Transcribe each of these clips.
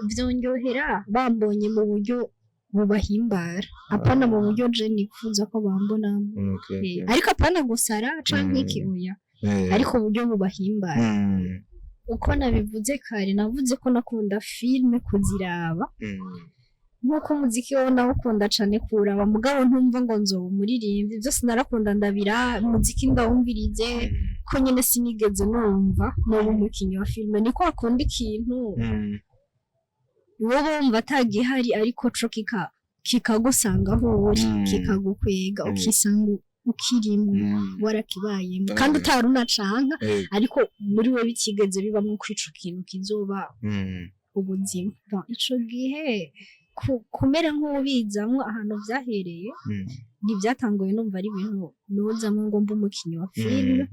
vyonyohera bambonye mu buryo bubahimbara apana mu buryo je nifuza ko bambona ariko apana gusara canke iki oya ariko uburyo bubahimbara uko nabivuze kare navuze ko nakunda filme kuziraba nkuko muziki wo nawo ukunda cane kuraba mugabo ntumva ngo nzoba umuririmbyi byose narakunda ndabira muziki ndawumvirize ko nyene sinigeze numva no umukinyi wa filme niko akunda ikintu wowe wumva atagihari ariko co kikagusanga aho uri kikagukwega ukisanga ukirimo warakibayemo kandi utarunacanka ariko muri we bikigeze bibamwe kwico kintu kizoba ubuzima ico gihe kumera nk'ubizamwe ahantu vyahereye ntivyatanguye numva ari ibintu nozamwe ngo mbe umukinyi wa filme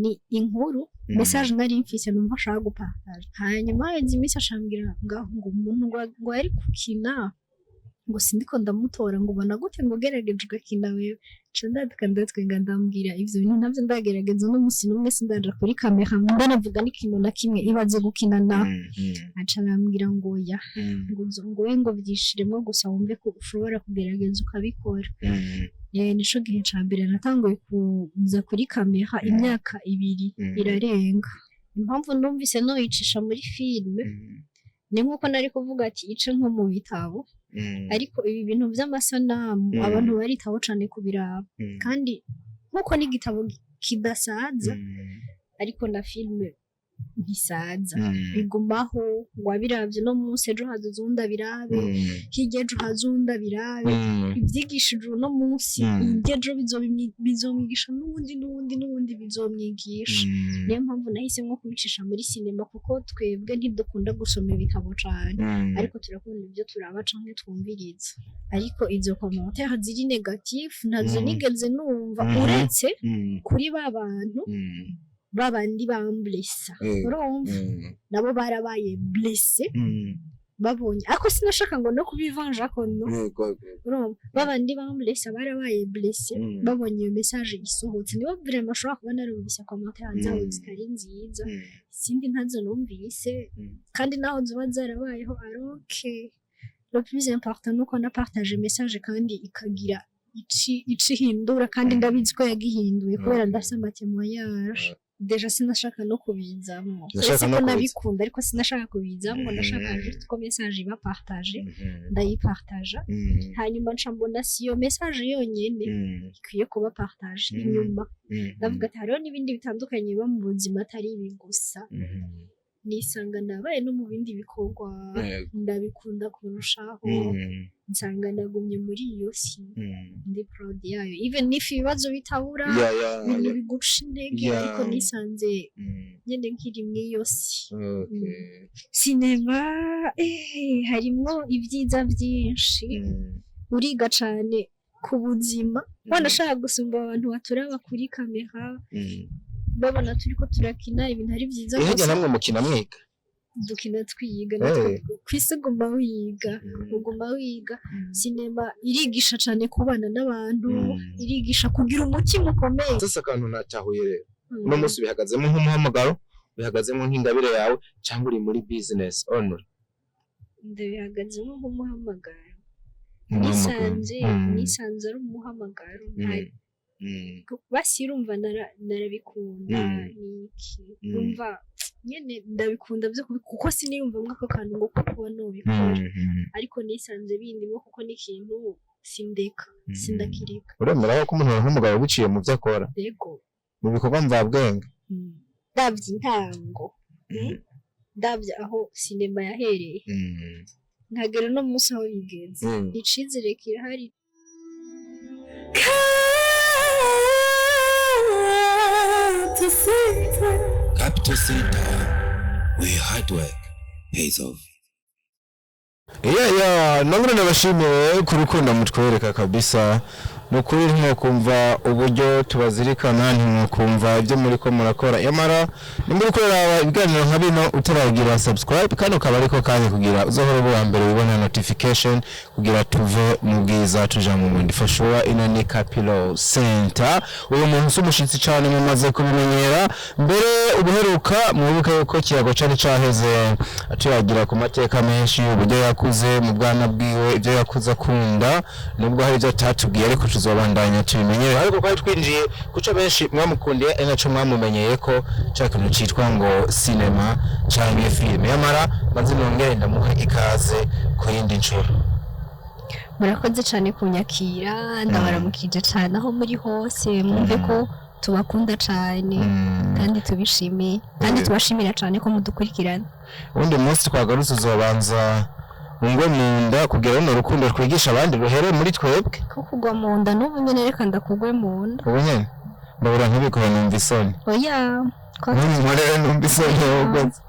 ni inkuru message nari mfise numva ashaka gupartage hanyuma iminsi ashambira ngo umuntu ngo yari kukina ngo sindiko ndamutora ngo ubona gute ngo gerageje ugakina wewe ndatwenga ndambwira ivyo bintu navyo ndagerageza no musi numwe sindaja kuri kamera ndanavuga n'ikintu na kimwe ibaze gukina na aca arambwira ngo ya ngo we ngo vyishiremwo gusa wumve ko ushobora kugerageza ukabikora nico gihe ca mbere natanguye kuza kuri kamera imyaka 2 irarenga impamvu numvise no yicisha muri filme ni nkuko nari kuvuga ati ice nko mu bitabo ariko ibi bintu vy'amasanamu abantu baritaho cane kubiraba kandi nkuko n'igitabo kidasaza ariko na filme ntisaza bigumaho wabiravye no munsi ejo hazunda birabe hirya ejo hazunda birabe ivyigishije no munsi ejo bizomwigisha n'ubundi bizomwigisha niyo mpamvu nahise nko kubicisha muri sinema kuko twebwe ntidukunda gusoma ibitabo cane ariko turakunda ibyo turaba canke twumviriza ariko izo commentaire ziri negative nazo nigeze numva uretse kuri babantu babandi bamblessa urumva nabo barabaye blessé babonye ako sinashaka ngo no kubivanja ko no urumva babandi bamblessa barabaye blessé babonye iyo message isohotse niba vraiment ashobora kuba narumvise commentaire zawe zitari nziza sindi ntazo numvise kandi naho zuba zarabayeho aroke le plus important nuko na partage message kandi ikagira ici hindura kandi ndabizi ko yagihinduye kubera ndafite amatemoyage deja sinashaka no kubizamwo siko nabikunda ariko sinashaka kubizamwo ndashaka juste ko message iba partage ndayipartaja hanyuma ncambona siyo message yonyene ikwiye kuba partage inyuma ndavuga ati hariho n'ibindi bitandukanye biba mu buzima atari ibi gusa nisanga nabaye no mu bindi bikorwa ndabikunda kurushaho nsanga nagumye muri iyo si ndi proud yayo even if ibibazo bitabura ibintu biguca intege ariko nisanze nyene nkiri muri iyo si sinema harimwo ibyiza byinshi uriga cane ku buzima wanashaka gusumba abantu baturaba kuri kamera babona turiko turakina ibintu ari byiza gusa namwe mukina mwiga dukina twiyiga kwisuguma wiga sinema irigisha cane kubana n'abantu irigisha kugira umutima ukomeye sasa kantu natahuye rero no musi bihagazemo nk'umuhamagaro bihagazemo nk'ingabire yawe cyangwa uri muri business honor ndabihagazemo nk'umuhamagaro nisanze ari umuhamagaro basi urumva narabikunda niki urumva nyene ndabikunda byo kuko siniyumva mwako kantu ngo kuko nobikora ariko nisanze bindi ngo kuko n'ikintu sindakirika uremera ko umuntu nk'umugabo biciye mu byo akora yego mu bikorwa mvabwenge davye intango davye aho sinema yahereye nkagera no munsi aho bigenze icizere kirahari Capital Center, where hard work pays off. Nongera nabashimiye ku rukundo mutwereka kabisa nukuri ntimwokumva uburyo tubazirikana ntimwokumva ibyo muri ko murakora yamara ni muri kuraba ibiganiro nka bino utaragira subscribe kandi ukaba ariko kandi kugira uzohora bwa mbere ubona notification kugira tuve mu bwiza tuja mu mundi fashura ino ni Kapital Center uyu muntu sumushitsi cyane mumaze kubimenyera mbere ubuheruka mubuka yuko kiyago cyane cyaheze atuyagira ku mateka menshi uburyo yakuze mu bwana bwiwe ibyo yakuza kunda nubwo hari ibyo tatubwiye ariko tuzobandanya tubimenyere ariko kwari twinjiye kuca benshi mwamukundiye enaco mwamumenyeye ko cyakintu citwa ngo cinema cyangwa film yamara maze nongere ndamuha ikaze ku yindi ncuro. Murakoze cyane kunyakira ndabaramukije cyane aho muri hose mwumve ko tubakunda cyane kandi tubishimiye kandi tubashimira cyane ko mudukurikirana. Undi munsi twagarutse uzobanza ngwe munda kugira no rukundo twigisha abandi ruhere muri twebwe ko kugwa munda n'ubu nyene reka ndakugwe munda ubu nyene ndabura nk'ibikora numva isoni oya nkorera numva isoni wogoze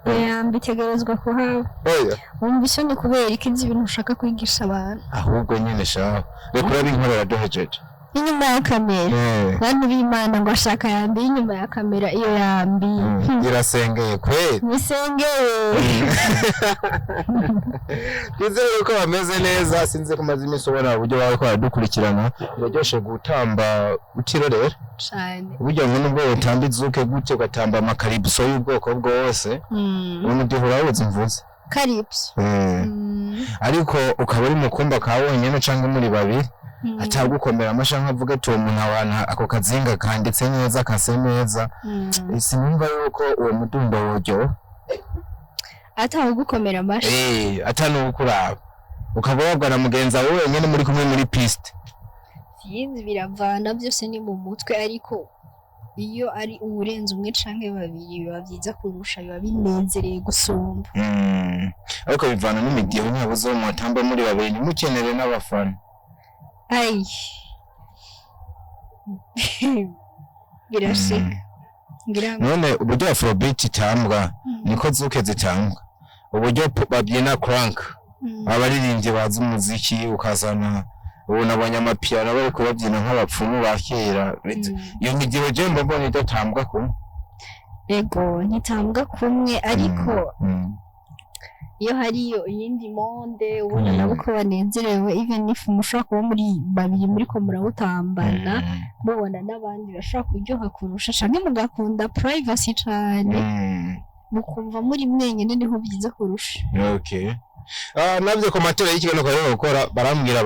oya mbitegerezwa kuhaba oya wumva isoni kubera ikizi ibintu ushaka kwigisha abantu ahubwo nyene shaho reka urabe inkorera dohejeje inyuma ya kamera bantu b'Imana ngo ashaka yambi inyuma ya kamera iyo yambi irasengeye kweli nisengeye Twizere ko bameze neza sinze ko maze iminsi ubona uburyo bari ko dukurikirana biraryoshe gutamba utirorera cyane uburyo ngo nubwo utamba izuke gute ugatamba amakaribuso y'ubwoko bwose umuntu duhura wuze mvuze karibs ariko ukaba uri mu kumba ka wonyene canke muri babiri atagukomera amashanka avuga ati uwo muntu abana ako kazinga kanditse neza kase neza sinumva yuko uwo mudundo wojyo atagukomera amashi atanu ukuraba ukaba wabwana mugenza wowe wenyene muri kumwe muri piste sinzi biravana byose ni mu mutwe ariko iyo ari uburenze umwe canke babiri biba byiza kurusha biba binezereye gusumba ariko bivana n'imidiho nyabuzo mu tamba muri babiri nimukenere n'abafana Ai. Birashika. None uburyo Afrobeat itambwa niko zuke zitambwa. Uburyo babyina crank. Abaririmbye bazi umuziki ukazana ubona abanyamapiano bari kubabyina nk'abapfumu bakera. Iyo midiho je mbona idatambwa kumwe. Ego ntitambwa kumwe ariko iyo hariyo iyindi monde ubona nabo ko banezerewe even if mushaka kuba muri babiri muri ko murawutambana mubona n'abandi bashaka kuryoha kurusha canke mugakunda privacy cyane mukumva muri mwenyene niho byiza kurusha. Okay. Nabyo komatera y'ikigano ko gukora barambwira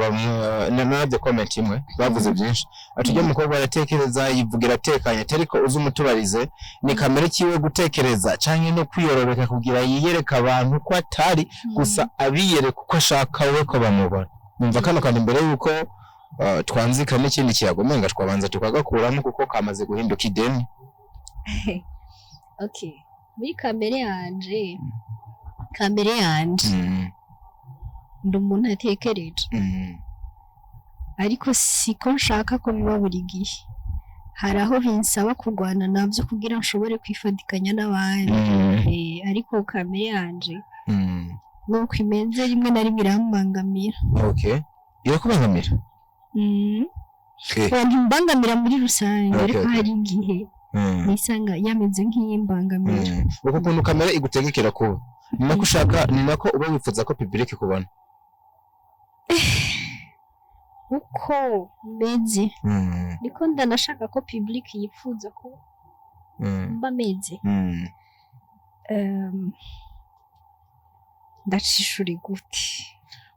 nabyo comment imwe bavuze byinshi atujye mukobwa aratekereza yivugira atekanye ariko uzi umutubarize ni kamere kiwe gutekereza canke no kwiyororeka kugira yiyereka abantu ko atari gusa abiyereka uko ashaka we ko bamubona numva kano kandi imbere yuko twanzika n'ikindi kiyagomenga twabanza tukagakuramo kuko kamaze guhinduka ideni. Okay muri kamere yanje ndi umuntu atekereje ariko siko nshaka ko biba buri gihe hari aho binsaba kurwana nabyo kugira nshobore kwifadikanya n'abandi ariko kamere yanje nuko imeze rimwe na rimwe irambangamira. Okay irakubangamira ntimbangamira muri rusange ariko hari igihe nisanga yameze nk'iyimbangamira uko ukuntu kamera igutegekera kuba ni nako ushaka ni nako uba wifuza ko public kubona uko meze niko ndanashaka ko public yifuza ko mba meze ndacishuri gute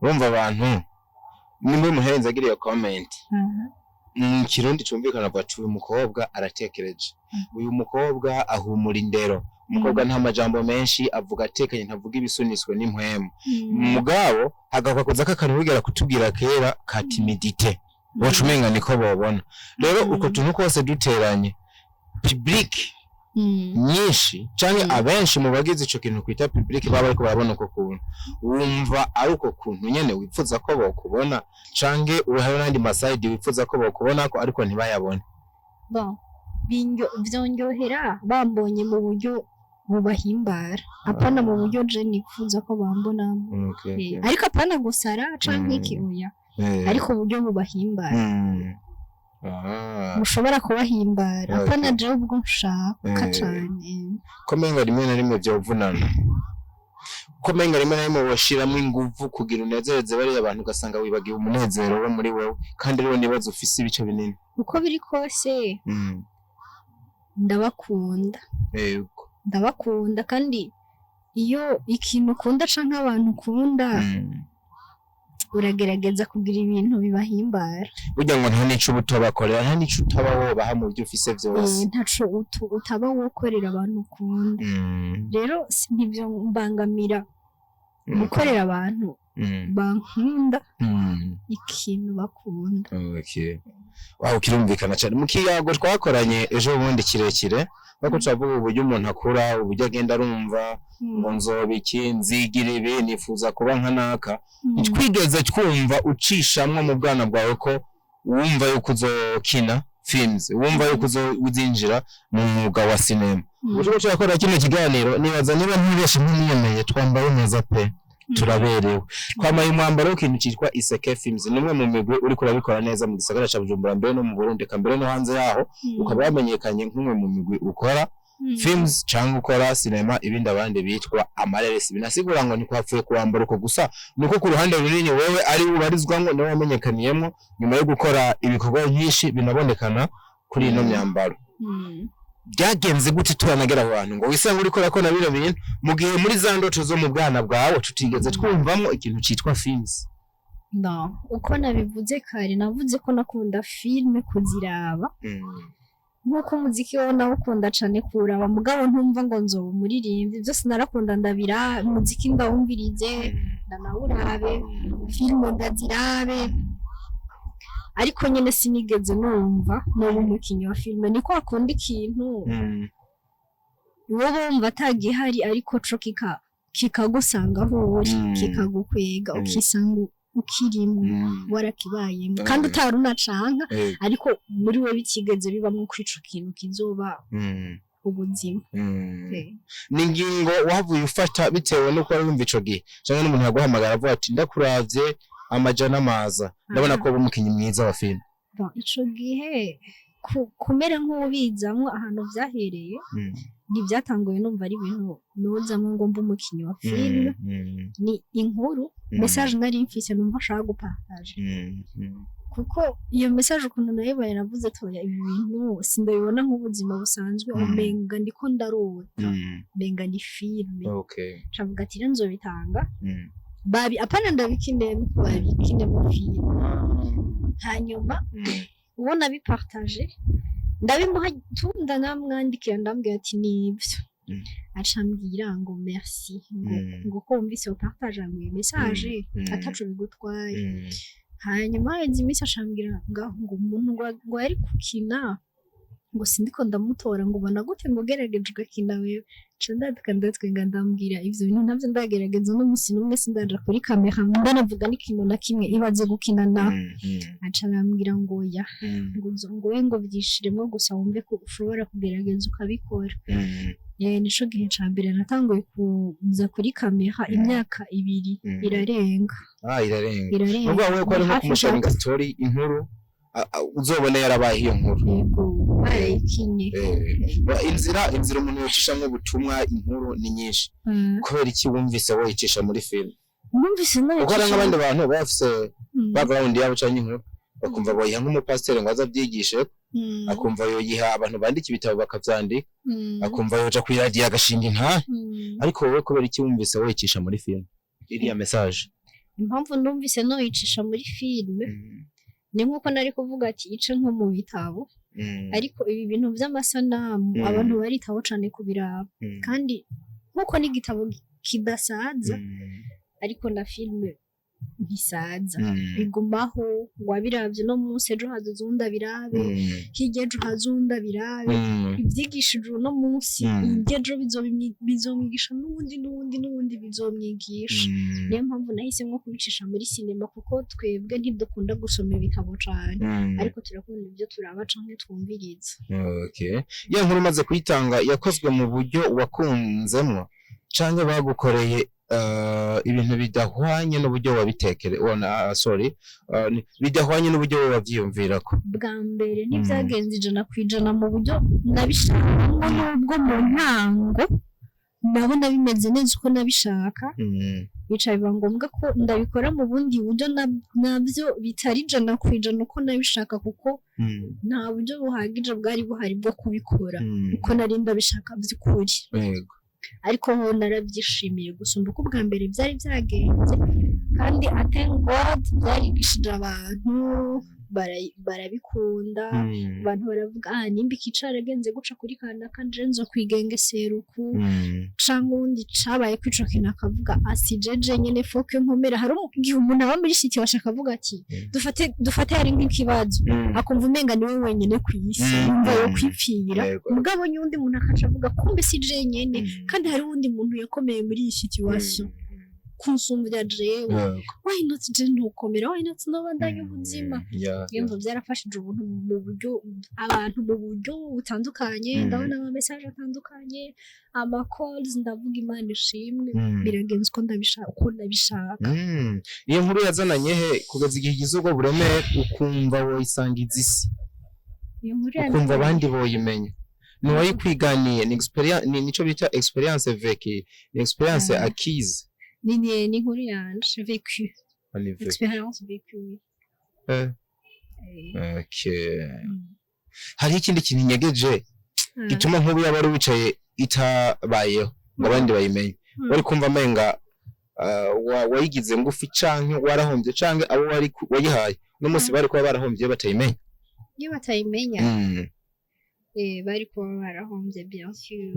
urumva abantu nimwe muhenze agiriye comment Kirundi cumvikana bwacu uyu mukobwa aratekereje uyu mukobwa ahumura indero umukobwa nta majambo menshi avuga atekanye ntavuga ibisuniswe n'impwemu mugabo hagakoza kakantu bigera kutubwira kera ka timidite wacumenga niko bobona rero uko tuntu kose duteranye public nyinshi canke abenshi mu bagize ico kintu kwita public baba ariko barabona uko kuntu wumva ari uko kuntu nyene wifuza ko bokubona canke uruhayo n'andi maside wifuza ko bokubona ko ariko ntibayabone. Bon vyonyohera bambonye mu buryo bubahimbara apana mu buryo je nifuza ko bambona ariko apana gusara canke iki oya ariko uburyo bubahimbara mushobora kubahimbara apana je ubwo nshaka cyane komenga rimwe na rimwe byovunana komenga rimwe na rimwe washiramo inguvu kugira unezereze bari abantu ugasanga wibagiye umunezero wo muri wewe kandi rero nibazo ufise ibice binini uko biri kose ndabakunda yego ndabakunda kandi iyo ikintu ukunda canke abantu ukunda uragerageza kugira ibintu bibahimbara burya ngo nta nico utobakorera nta nico utabaho baha mu byo ufise byose ntaco utaba wokorera abantu ukunda rero ntivyo mbangamira gukorera abantu bankunda ikintu bakunda wow kirumvikana cyane mu kiyago twakoranye ejo bundi kirekire bako twavuga uburyo umuntu akura uburyo agenda arumva ngo nzobiki nzigira ibi nifuza kuba nka naka twigeze twumva ucishamwe mu bwana bwawe ko wumva yuko uzokina films wumva yuko uzinjira mu mwuga wa cinema uburyo cyakora kino kiganiro nibaza niba ntibeshe nk'iyemeye twambaye neza pe turaberewe twamaye umwambaro w'ikintu cyitwa Iseke films nimwe mu migwe uri kurabikora neza mu gisagara ca Bujumbura mbere no mu Burundi kambere no hanze yaho ukaba yamenyekanye nk'umwe mu migwi ukora films cyangwa ukora cinema ibindi abandi bitwa amareresi binasigura ngo ni kwapfuye kuwambara uko gusa nuko ku ruhande runini wewe ari ubarizwa ngo nawe wamenyekaniyemo nyuma yo gukora ibikorwa byinshi binabonekana kuri ino myambaro byagenze gute turanagera abantu ngo wisanga uri kora ko na bino bintu mu gihe muri za ndoto zo mu bwana bwawe tutigeze twumvamo ikintu cyitwa films no uko nabivuze kare navuze ko nakunda filme kuziraba nkuko umuziki wo nawukunda cyane kuraba mugabo ntumva ngo nzoba umuririmbyi byose narakunda ndabira umuziki ndawumvirize ndanawurabe filme ndazirabe ariko nyene sinigeze numva no umukinyi wa filme niko akunda ikintu wowe wumva atagihari ariko co kikagusanga aho uri kikagukwega ukisanga ukirimo warakibayemo kandi utarunacanka ariko muri we bikigeze bibamwe kwico kintu kizoba ubuzima ningingo wavuye ufata bitewe nuko ari wumva ico gihe cyangwa n'umuntu yaguhamagara avuga ati ndakuravye amajana amaza ndabona ko umukinyi mwiza wa film ico gihe kumera nk'ubizamwe ahantu vyahereye ntibyatanguye numva ari ibintu nozamwe ngo mba umukinyi wa film ni inkuru message nari mfise numva shaka gupartage kuko iyo message ukuntu nayibaye navuze toya ibi bintu sindabibona nk'ubuzima busanzwe umenga ndiko ndarota menga ni film cavuga ati rero nzobitanga babi apana ndabikinde mu film hanyuma ubona bipartage ndabimuha tunda namwandikira ndambwira ati nibyo acambwira ngo merci ngo kumvise upartage mu message atacu bigutwaye hanyuma izimisi acambwira ngo umuntu ngo yari kukina ngo sindiko ndamutora ngo ubona gute ngo gerageje ugakina wewe candadukandadutwenga ndambwira ivyo bintu navyo ndagerageza n'umusi n'umwe sindaja kuri kamera ndanavuga n'ikintu na kimwe ibaze gukina na acambwira ngo ya ngo we ngo vyishiremo gusa wumve ko ushobora kugerageza ukabikora nico gihe ca mbere natanguye kuza kuri kamera imyaka 2 irarenga irarenga ubwo wewe ko ari nko kumusharinga story inkuru uzobona yarabaye iyo nkuru ikinye inzira umuntu yocishamwe ubutumwa inkuru ni nyinshi kubera iki wumvise woyicisha muri film numvise no ukora nk'abandi bantu bafise background yabo cyane inkuru bakumva boyiha nk'umupasiteri ngo azabyigishe akumva yoyiha abantu bandika ibitabo bakavyandika akumva yoja ku radio agashinga inka ariko wowe kubera iki wumvise woyicisha muri film iriya message impamvu numvise no yicisha muri film ni nkuko nari kuvuga ati ice nko mu bitabo ariko ibi bintu by'amasanamu abantu baritaho cyane kubiraba kandi nkuko n'igitabo kidasaza ariko na filme ntisaza bigumaho wabiravye no munsi ejo hazuzunda birabe higejo hazunda birabe ibyigishije no munsi igejo bizomwigisha n'ubundi bizomwigisha niyo mpamvu nahisemo kubicisha muri sinema kuko twebwe ntidukunda gusoma ibitabo cyane ariko turakunda ibyo turaba canke twumviriza iyo nkuru maze kuyitanga yakozwe mu buryo wakunzemwo canke bagukoreye ibintu bidahwanye n'uburyo wabitekere bidahwanye n'uburyo wabyiyumvirako bwa mbere n'ibyagenze 100% mu buryo nabishaka nubwo mu ntango nabona bimeze neza uko nabishaka bicaye biba ngombwa ko ndabikora mu bundi buryo nabyo bitari 100% uko nabishaka kuko nta buryo buhagije bwari buhari bwo kubikora uko nari ndabishaka by'ukuri ariko ho narabyishimiye gusumba uko bwa mbere byari byagenze kandi thank God byarigishije abantu barabikunda abantu baravuga nimba ikicara genze guca kuri kana kanje nzo kwigengesera uku canke undi cabaye kwico kina akavuga asijeje nyene foke nkomera hari igihe umuntu aba muri shiti washaka avuga ati dufate hari nk'ikibazo akumva umenga niwe wenyene kwisi yumva yo kwipfira mugabo nyundi umuntu akaca avuga kumbe sije nyene kandi hari undi muntu yakomeye muri iyi situation kunsumvira jewe why not ntukomera why not nabandanya ubuzima yumva byarafashije ubuntu mu buryo abantu mu buryo butandukanye ndabona ama message atandukanye ama calls ndavuga Imana ishimwe biragenze uko ndabishaka iyo nkuru yazananye he kugeza igihe gizubwo buremere ukumva woyisangiza isi ukumva abandi boyimenya nuwayikwiganiye ni experience nico bita experience vécue ni experience acquise ni nkuru yanje vécu expérience vécue hari ikindi kintu nyegeje gituma nk'ubu yabari wicaye itabayeho ngo abandi bayimenye wari kumva amenga wayigize ngufi canke warahombye canke abo wari wayihaye no munsi bari kuba barahombye batayimenya iyo batayimenya bari kuba barahombye bien sûr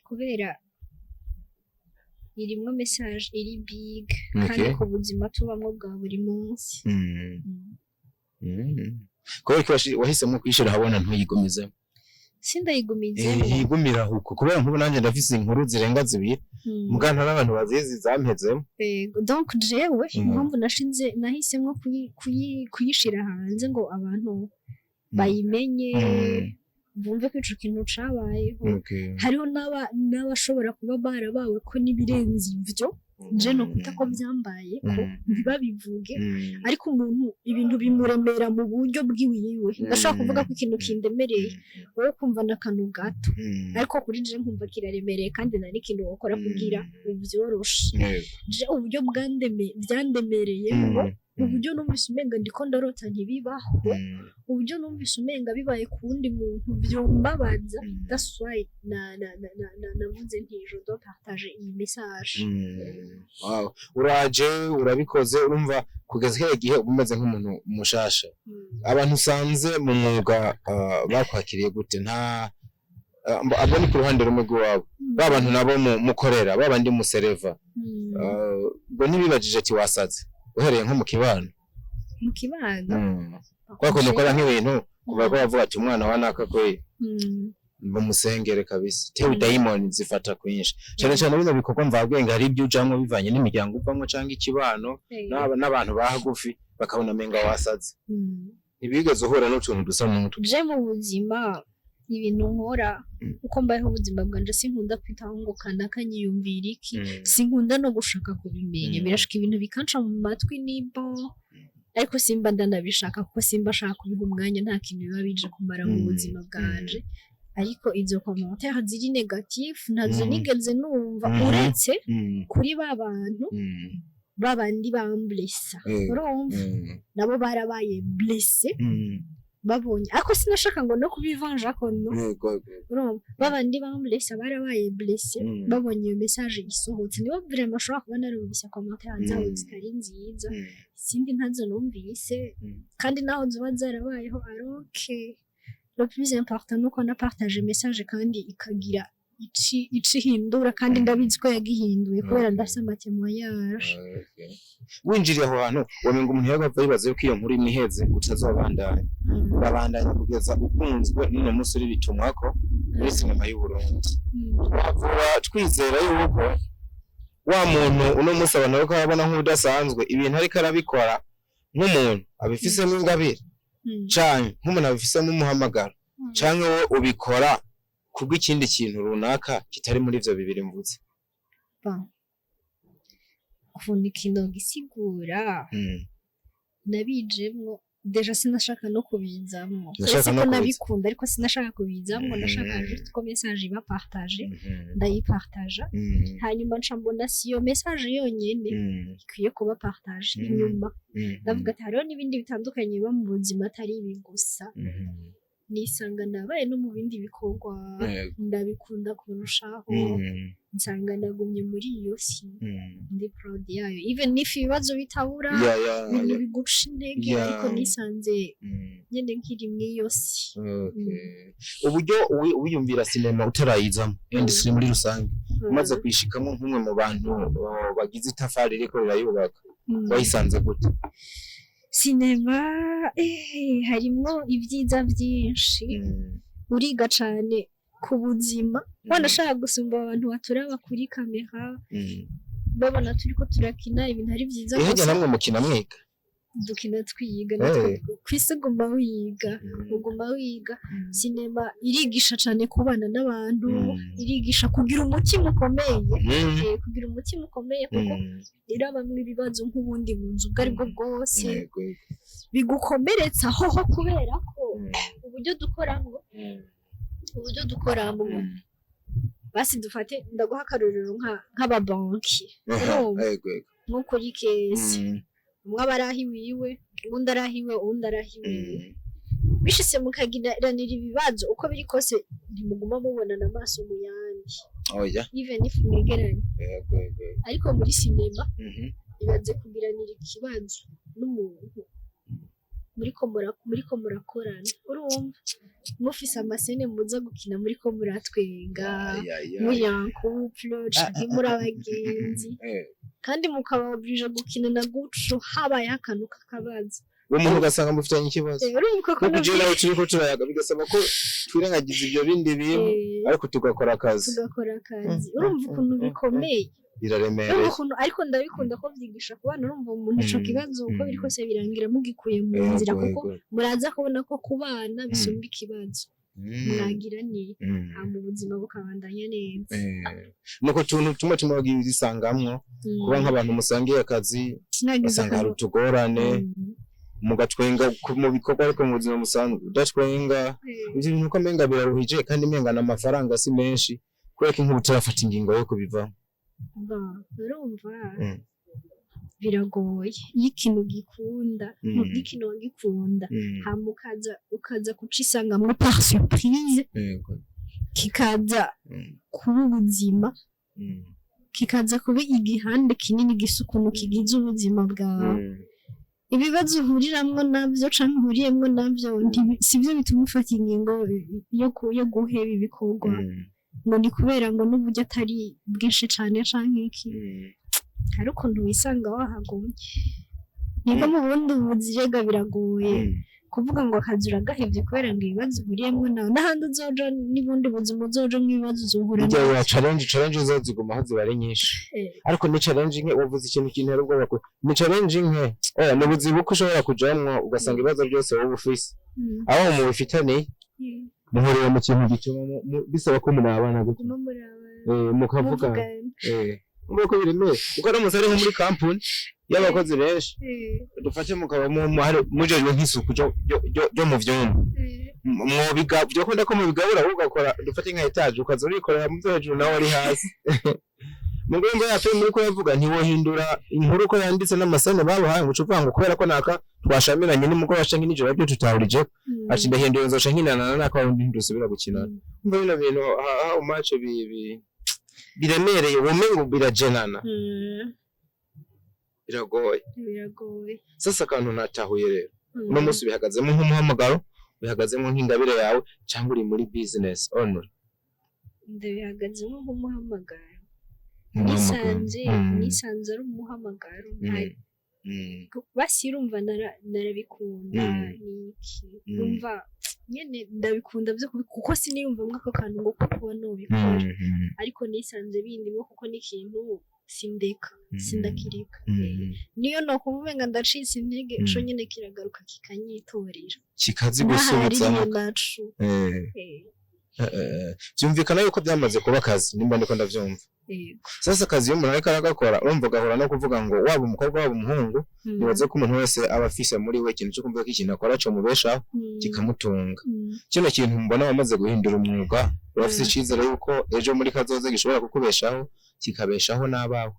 kubera irimwo message iri big kandi ku buzima tubamwo bwa buri munsi kubera ko wahisemo kwishira habona ntuyigumize sindayigumize yigumira huko kubera nk'ubu nanje ndafise inkuru zirenga zibiri muganta n'abantu bazizi zampeze donc jewe impamvu nahisemwo kuyishira hanze ngo abantu bayimenye bumve ko ico kintu cabayeho hariho n'abashobora kuba barabawe ko nibirenze ivyo je no kuta ko byambaye ko ntibabivuge ariko umuntu ibintu bimuremera mu buryo bwiwiwe ndashaka kuvuga ko ikintu kindemereye wowe kumva nakanu gato ariko kuri je nkumva kiraremereye kandi nari ikintu wakora kugira ubyoroshe je uburyo byandemereye ngo uburyo numvise umenga ndiko ndarota ntibibaho uburyo numvise umenga bibaye ku wundi muntu byombabaza that's why navuze nti je dois partager iyi message uraje urabikoze urumva kugeza igihe umeze nk'umuntu mushasha abantu usanze mu mwuga bakwakiriye gute nta abo ni ku ruhande rumwe rwabo babantu nabo mukorera babandi musereva bo ntibibajije ati wasaze uhereye nko mu kibano kwako nukora nk'ibintu kuva ko bavuga ati umwana wa naka kwe bamusengere kabisa tewe diamond zifata kwinshi cyane bino bikorwa mvabwenge hari ibyo ujamwe bivanye n'imiryango upamwe cyangwa ikibano n'abantu bahagufi bakabona menga wasaze ntibigeze uhura n'utuntu dusa n'utu je mu buzima ibintu nkora uko mbayeho ubuzima bwanje sinkunda kwitaho ngo kanaka nyiyumvira iki sinkunda no gushaka kubimenya birashika ibintu bikanca mu matwi nibo ariko simba ndanabishaka kuko simba shaka kubiha umwanya nta kintu biba bije kumara mu buzima bwanje ariko izo commentaire ziri negative nazo nigeze numva uretse kuri babantu babandi bamblessa urumva nabo barabaye blessé babonye ako sinashaka ngo no kubivanja ko no urumva babandi bamblessa barabaye blessé babonye iyo message isohotse niba vraiment ashobora kuba narumvise commentaire zawe zitari nziza sindi ntazo numvise kandi naho zoba zarabayeho aroke le plus important nuko na partage message kandi ikagira icihindura kandi ndabizi ko yagihinduye kubera ndafise amatemoyage winjiriye aho hantu wamenga umuntu yagava yibaza yuko iyo nkuru imiheze utazobandanya babandanya kugeza ukunzwe n'uno musore bitumwako muri sinema y'u Burundi bavuga twizera yuko wa muntu uno munsi abantu bako babona nk'udasanzwe ibintu ariko arabikora nk'umuntu abifisemo ingabire canke nk'umuntu abifisemo umuhamagaro canke wowe ubikora kubw'ikindi kintu runaka kitari muri ivyo bibiri mvuze ukuntu ikintu gisigura nabijemwo deja sinashaka no kubizamwo ko nabikunda ariko sinashaka kubizamwo nashaka juste ko message iba partage ndayipartaja hanyuma nca mbona si yo message yonyene ikwiye kuba partage inyuma ndavuga ati hariho n'ibindi bitandukanye biba mu buzima atari ibi gusa nisanga nabaye no mu bindi bikorwa ndabikunda kurushaho nsanga nagumye muri iyo si ndi proud yayo even if ibibazo bitabura ibintu biguca intege ariko nisanze nyene nkiri mw'iyo si uburyo wiyumvira sinema utarayizamo industry muri rusange umaze kwishikamo nk'umwe mu bantu bagize itafari riko rirayubaka wayisanze gute sinema harimo ibyiza byinshi uriga cyane ku buzima wanashaka gusumba abantu baturaba kuri kamera babona turiko turakina ibintu ari byiza gusa namwe mukina mwiga dukina twiga kwisuguma wiga sinema irigisha cyane kubana n'abantu irigisha kugira umutima ukomeye kuko irabamwe ibibazo nk'ubundi bunzu bwari bwo bwose bigukomeretsa hoho kubera ko uburyo dukoramo basi dufate ndaguha akarorero nk'ababanki nko kuri kesi umwe abarahiwiwe uwundi arahiwe bishise mukagiranira ibibazo uko biri kose ntimuguma mubonana amaso mu yandi even if mwegeranye ariko muri sinema ibaze kugiranira ikibazo n'umuntu muriko murakorana urumva mufise amasene muza gukina muriko muratwenga muri couple canke muri abagenzi kandi mukaba oblige gukina na guco habaye akantu kakabaza umuntu ugasanga mufitanye ikibazo kuko nawe turiko turayaga bigasaba ko twirengagiza ibyo bindi bintu ariko tugakora akazi urumva ukuntu bikomeye biraremereye ariko ndabikunda ko vyigisha ku bana urumva umuntu ico kibazo uko biri kose birangira mugikuye mu nzira kuko muraza kubona ko kubana bisumba ikibazo mwagira ni mu buzima bukabandanya neza nuko tumwe bagiye bisangamwo kuba nk'abantu musangiye akazi basanga hari utugorane mugatwenga mu bikorwa ariko mu buzima musanzwe udatwenga ivyo bintu ko menga biraruhije kandi menga n'amafaranga si menshi kubera ko nk'ubu turafata ingingo yo kubivaho urumva biragoye ikintu gikunda ikintu wagikunda hama ukaza kucisangamwo par surprise kikaza kuba ubuzima kikaza kuba igihande kinini gisukuntu kigize ubuzima bwawe ibibazo uhuriramwo navyo canke uhuriyemwo navyo sivyo bituma ufata ingingo yo guheba ibikorwa ngo ni kubera ngo n'uburyo atari bwinshi cane canke iki hari ukuntu wisanga wahagumye niba mu bundi ubuzirega biragoye kuvuga ngo akazi uragahevye kubera ngo ibibazo uhuriyemwo nawe n'ahandi uzoja n'ubundi buzima uzoja nk'ibibazo uzohura navyo ya challenge zoziguma aho ziba ari nyinshi ariko ni challenge nke wavuze ikintu kintera ubwoba ko ni challenge nke ni ubuzima uko ushobora kujamwo ugasanga ibibazo byose wowe ufise aho mu bifitane muhuriye mu kintu gituma bisaba ko murabana gute mukavuga ubwo biremeye uko aramusare nko muri company y'abakozi benshi dufate mukaba mujejwe nk'isuku ryo mu vyumba mwobiga byo kunda ko mubigabura ugakora dufate nka etage ukaza urikorera mu byo hejuru nawe ari hasi mugomba yafe muri ko yavuga ntiwohindura inkuru ko yanditse n'amasane babahaye ngo cuvanga kubera ko naka twashamiranye n'umugabo washangi n'ijoro byo tutahurije ati ndahindura nzoca nkinana naka wundi ndusubira gukina umva bino bintu how much biremereye ubumengo birajenana biragoye sasa kantu natahuye rero no musi bihagazemo nk'umuhamagaro bihagazemo nk'ingabire yawe cyangwa uri muri business only ndabihagazemo nk'umuhamagaro nisanze ari umuhamagaro basi urumva narabikunda niki urumva nyene ndabikunda byo kuko siniyumva mwako kantu ngo kuba nobikora ariko nisanze bindimo kuko n'ikintu sindakireka niyo no kuvuga ndacitse intege cyo nyene kiragaruka kikanyitorera kikazi gusubizamo byumvikana yuko byamaze kuba akazi nimba ndiko ndavyumva sasa akazi y'umuntu ariko aragakora urumva gahora no kuvuga ngo waba umukobwa waba umuhungu nibaze ko umuntu wese aba afise muri we ikintu cyo kumva ko ikintu akora cyo mubeshaho kikamutunga kino kintu mbona bamaze guhindura umwuga bafise icizere yuko ejo muri kazoza gishobora kukubeshaho kikabeshaho n'abawe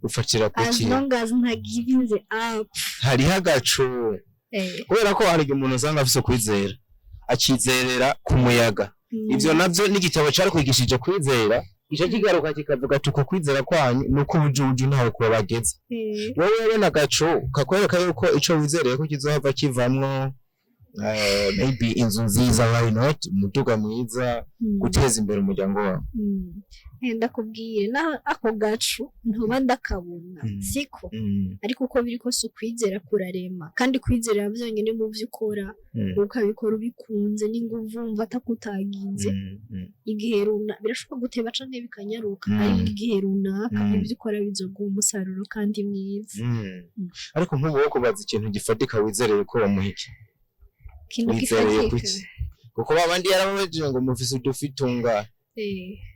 ufatira ku as long as nta giving up hari hagacu kubera ko hari umuntu usanga afise kwizera akizerera ku muyaga ivyo navyo n'igitabo cyari kwigishije kwizera ico kigaruka kikavuga tuko kwizera kwanyu nuko ubujuju ntaho kuba bageze wowe yabona gacu kakwereka yuko ico wizereye ko kizohava kivamwo maybe inzu nziza why not umuduga mwiza guteza imbere umuryango wawe ndakubwire na ako gacu ntuba ndakabona siko ariko uko biri kose ukwizera kurarema kandi kwizera byonyine mu byo ukora ukabikora ubikunze n'inguvu umva atakutagize igihe runaka birashoboka guteba canke bikanyaruka ari igihe runaka ibyo ukora bizoguha umusaruro kandi mwiza ariko nk'ubu wo kubaza ikintu gifatika wizereye ko wamuhiki kintu gifatika kuko babandi yarabaje ngo mufise udufitunga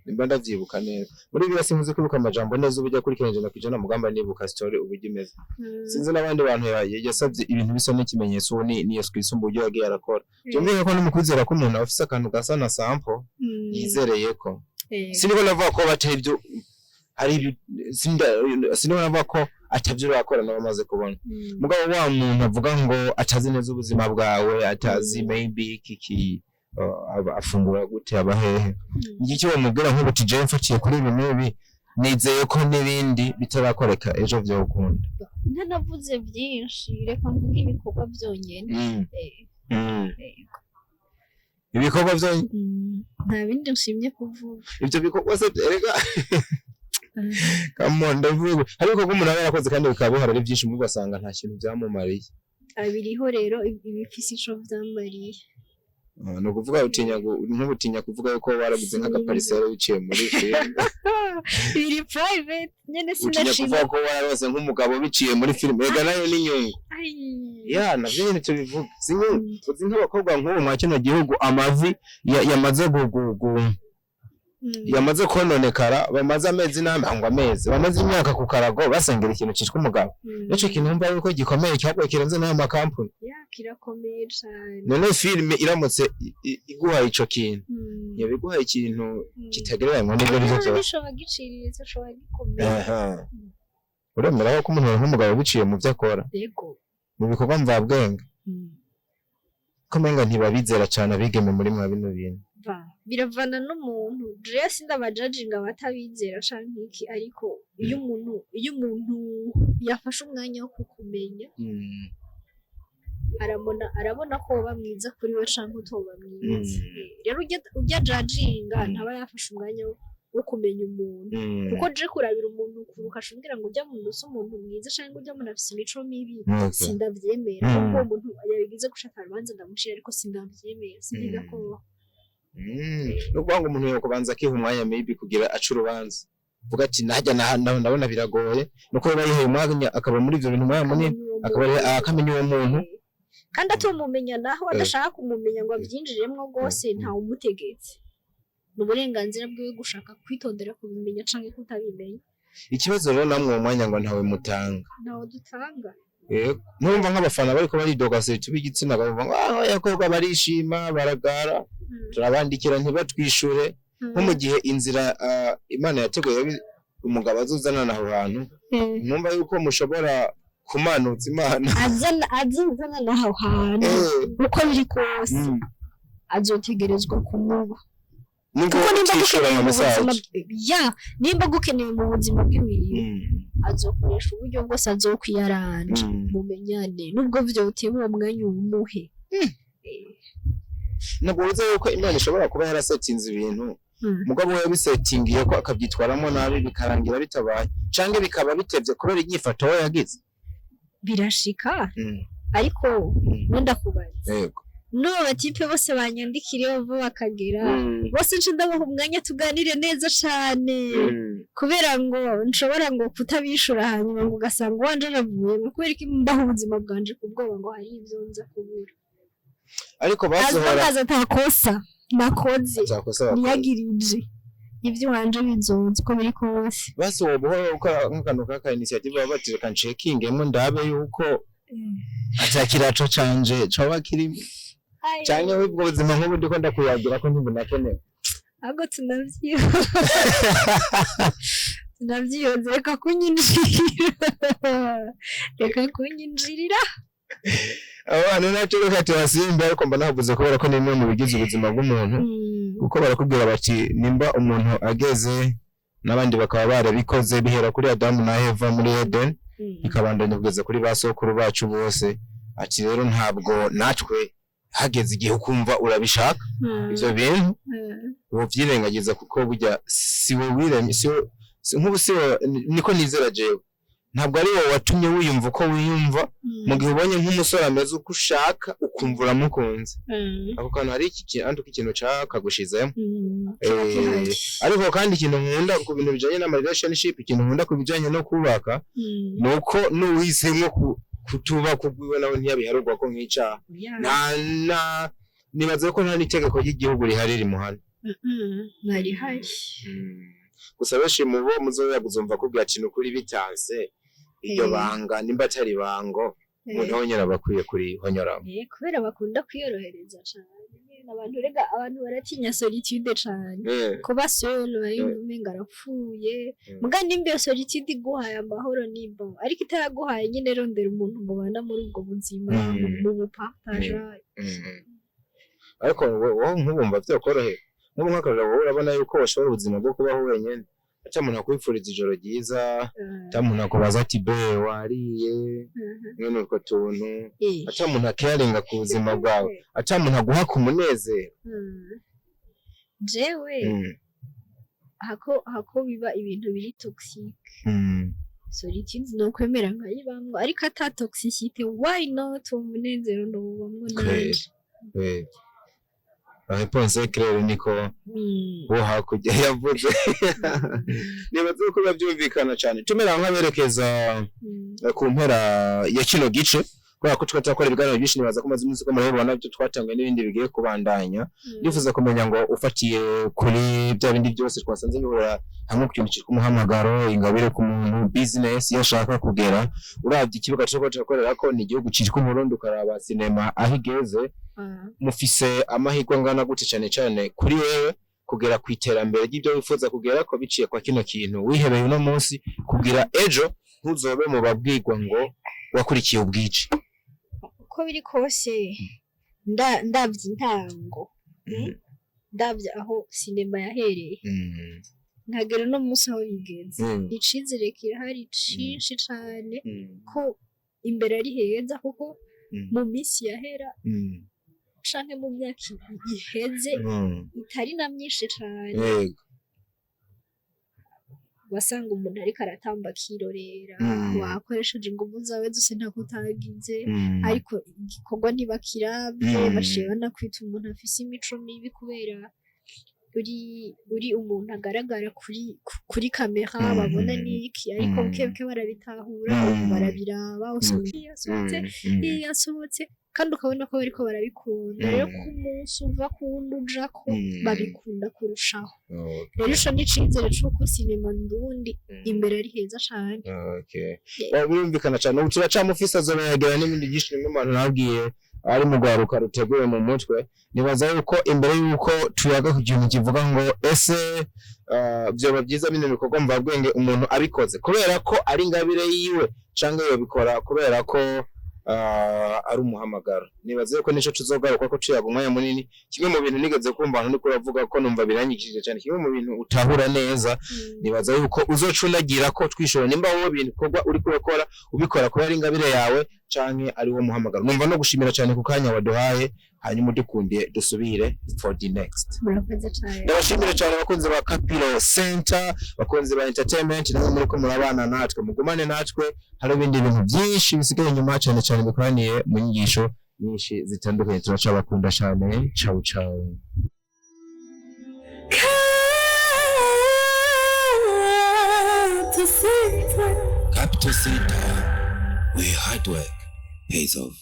nimba ndavyibuka neza muri biba sinzi kwibuka amajambo neza ubujya kuri kenje nakwijana mugamba nibuka story ubugimeze sinzi n'abandi bantu yasavye ibintu bisa n'ikimenyetso ubu ni Yesu Kristo uburyo yagiye arakora byumvira ko n'umukwizera ko umuntu afise akantu gasa na sample yizereye ko siniko navuga ko bateye ibyo ari siniko navuga ko atavyo urakora nawe amaze kubona mugabo wa muntu avuga ngo atazi neza ubuzima bwawe atazi maybe kiki afungura gute abahehe iki cyo bamubwira nk'ubu tije mfatiye kuri ibi n'ibi nizeye ko n'ibindi bitarakoreka ejo byo gukunda ntanavuze byinshi reka mvuge ibikorwa byonyene ibikorwa byonyene nta bindi nshimye kuvuga ibyo bikorwa se erega come on ndavuga ariko ko umuntu yarakoze kandi bikaba bihari ari byinshi muri basanga nta kintu byamumariye abiriho rero ibifisi ico vyamariye no kuvuga utinya kuvuga yuko waraguze nk'akaparisero biciye muri film biri private nyene sinashima kuvuga ko wararose nk'umugabo biciye muri film ega nayo n'inyungu ya navyo nyene tubivuga sinyungu uzi nk'abakobwa nk'ubu mwa kino gihugu amavi yamaze yamaze kononekara bamaze amezi n'amangwa amezi bamaze imyaka ku karago basengera ikintu citwa umugabo nico kintu mba yuko gikomeye cyabwe kirenze n'aya makampuni kirakomeye cyane none filime iramutse iguha ico kintu yabiguha ikintu kitagereranywa n'ibyo bizo bishobora giciriritse ashobora gikomeye uremera ko umuntu nk'umugabo biciye mu byo akora yego mu bikorwa mvabwenge ko menga ntibabizera cyane abigeme muri mwa bino bintu biravana n'umuntu dress ndabajajinga batabizera canke iki ariko iyo umuntu yafashe umwanya wo kukumenya arabona ko woba mwiza kuri we canke utoba mwiza rero ujya judginga ntaba yafashe umwanya wo kumenya umuntu kuko je kurabira umuntu kuruka shumbwira ngo ujya muntu uso umuntu mwiza canke ujya umuntu afise imico mibi sindavyemera kuko umuntu yabigize gushaka rubanza ndamushira ariko sindavyemera sindiga ko nukuvuga ngo umuntu yokubanza akiha umwanya maybe kugira aca urubanza vuga ati najya ndabona biragoye nuko bayihaye umwanya akaba muri ivyo bintu mwanya munini akaba akamenya uwo muntu kandi atomumenya naho adashaka kumumenya ngo avyinjiremwo gose nta umutegetse n'uburenganzira bwiwe gushaka kwitondera kubimenya canke kutabimenya ikibazo rero namwe mu mwanya ngo ntawe mutanga ntawe dutanga numva nk'abafana bariko baridoga se tubigitsina bavuga ngo yakobwa barishima baragara turabandikira ntibatwishure nko mu gihe inzira Imana yateguye umugabo azuzana naho hantu numva yuko mushobora kumanutsa Imana azuzana naho hantu uko biri kose azotegerezwa kumuba kuko nimba gukeneye mu buzima nimba gukeneye mu buzima bwiwe azokoresha uburyo bwose azokwiyaranja mumenyane nubwo vyoteba uwo mwanya umuhe nabwo uzi yuko Imana ishobora kuba yarasetinze ibintu mugabo we bisetingiye ko akabyitwaramo nabi bikarangira bitabaye canke bikaba bitevye kubera inyifato we yagize birashika ariko wenda kubaza yego no batipe bose banyandikire bava bakagera bose nce ndabaha umwanya tuganire neza cane kubera ngo nshobora ngo kutabishura hanyuma ngo gasanga wanje aravuye kubera ko mbaho ubuzima bwanje kubwoba ngo hari ivyo nza kubura ariko basohora atakosa nakoze niyagirije ibyo wanje bizonze uko biri kose basi wobuho ukora nk'akantu kaka initiative babatije kan checking emo ndabe yuko atakiraco canje coba kirimo cyane ubwo buzima nk'ubu ndiko ndakuyagira ko ntibunakenewe ahubwo tunavyiyoze reka kunyinjirira abantu naco reka wasimba ariko mba navuze kubera ko nimwe mu bigize ubuzima bw'umuntu kuko barakubwira bati nimba umuntu ageze n'abandi bakaba barabikoze bihera kuri Adamu na Eva muri Eden bikabandanya kugeza kuri basokuru bacu bose ati rero ntabwo natwe hageze igihe ukumva urabishaka ivyo bintu wovyirengagiza kuko burya si wowe wiremye nk'ubu si niko nizera jewe ntabwo ari wowe watumye wiyumva uko wiyumva mu gihe ubonye nk'umusore ameze uko ushaka ukumva uramukunze ako kantu hari ikintu cakagushizemo ariko kandi ikintu nkunda ku bintu bijanye na relationship ikintu nkunda ku bijanye no kubaka nuko nuwisemo kutuba kubwiwe nawe ntiyabiharurwa ko nk'icaha nibaze ko nta n'itegeko ry'igihugu rihari rimuhana nari hari gusa benshi mu bo muzoya kuzumva kubwira kintu kuri bitanse iryo banga nimba atari bango umuntu wonyera bakwiye kuri honyoramo kubera bakunda kwiyorohereza cyane abantu baratinya solitude cyane kuba solo bayumva arapfuye mugandi imbe solitude iguhaye amahoro nibo ariko itaraguhaye nyine rondera umuntu mubana muri ubwo buzima mu bupartage ariko wowe nk'ubumva byakoroheye nk'ubu nk'akarira wowe urabona yuko washobora ubuzima bwo kubaho wenyine aca umuntu akwifuriza ijoro ryiza aca umuntu akubaza ati be wariye mwene utwo tuntu aca umuntu acaringa ku buzima bwawe aca umuntu aguha ku munezero jewe hako biba ibintu biri toxic solitude nokwemera nkayibamwo ariko ata toxicité why not umunezero ndobamwo nanje réponse claire niko wo hakujya yavuze nibaze ko babyumvikana cyane tumera nk'aberekeza ku mpera ya kino gice kubera ko twakora ibiganiro byinshi nibaza ko maze umunsi ko murabona byo twatangwe n'ibindi bigiye kubandanya ndifuza kumenya ngo ufatiye kuri bya bindi byose twasanze bihora hamwe ku kintu cy'umuhamagaro ingabire ku muntu business yashaka kugera uravye ikibuga cyo gukorera ko ni igihugu kiri ku Burundi ukaraba sinema ahigeze mufise amahirwe angana gute cyane kuri wewe kugera ku iterambere ry'ibyo wifuza kugera ko biciye kwa kino kintu wihebeye uno munsi kugira ejo ntuzobe mu babwirwa ngo wakurikiye ubwici uko biri kose ndavye intango ndavye aho sinema yahereye nkagera no munsi aho bigeze icizere kirahari cinshi cane ko imbere ari heza kuko mu minsi yahera canke mu myaka iheze itari na myinshi cane wasanga umuntu ariko aratamba akirorera wakoresheje ingufu zawe zose nta kutagize ariko igikorwa ntibakirabye bashiye banakwita umuntu afise imico mibi kubera uri umuntu agaragara kuri kamera babona niki ariko bukebwe barabitahura barabiraba yasohotse kandi ukabona ko bariko barabikunda rero ku munsi uva kuwundi ujako babikunda kurushaho rero ico ni icizere c'uko sinema ndundi imbere ari heza cane birumvikana cane ubu turacamufise azoberagera n'ibindi byinshi bimwe mu bantu nabwiye ari mu rwaruka ruteguye mu mutwe nibaza yuko imbere yuko tuyaga ku kintu kivuga ngo ese byoba byiza bino bikorwa mvabwenge umuntu abikoze kubera ko ari ingabire yiwe canke yobikora kubera ko ari umuhamagaro nibaze ko nico tuzogaruka ko tuyaga umwanya munini kimwe mu bintu nigeze kumva abantu niko bavuga ko numva biranyikije cyane kimwe mu bintu utahura neza nibaza yuko uzocundagira ko twishora nimba wowe bintu bikorwa uri kurakora ubikora ko ari ingabire yawe canke ari wo muhamagaro numva no gushimira cyane ku kanya waduhaye hanyuma udukundiye dusubire for the next ndabashimira cyane abakunzi ba Kapital Center bakunzi ba entertainment namwe muri ko murabana natwe mugumane natwe hari ibindi bintu byinshi bisigaye inyuma cyane bikoraniye mu nyigisho nyinshi zitandukanye turacabakunda cyane ciao Capital Center, where hard work pays off.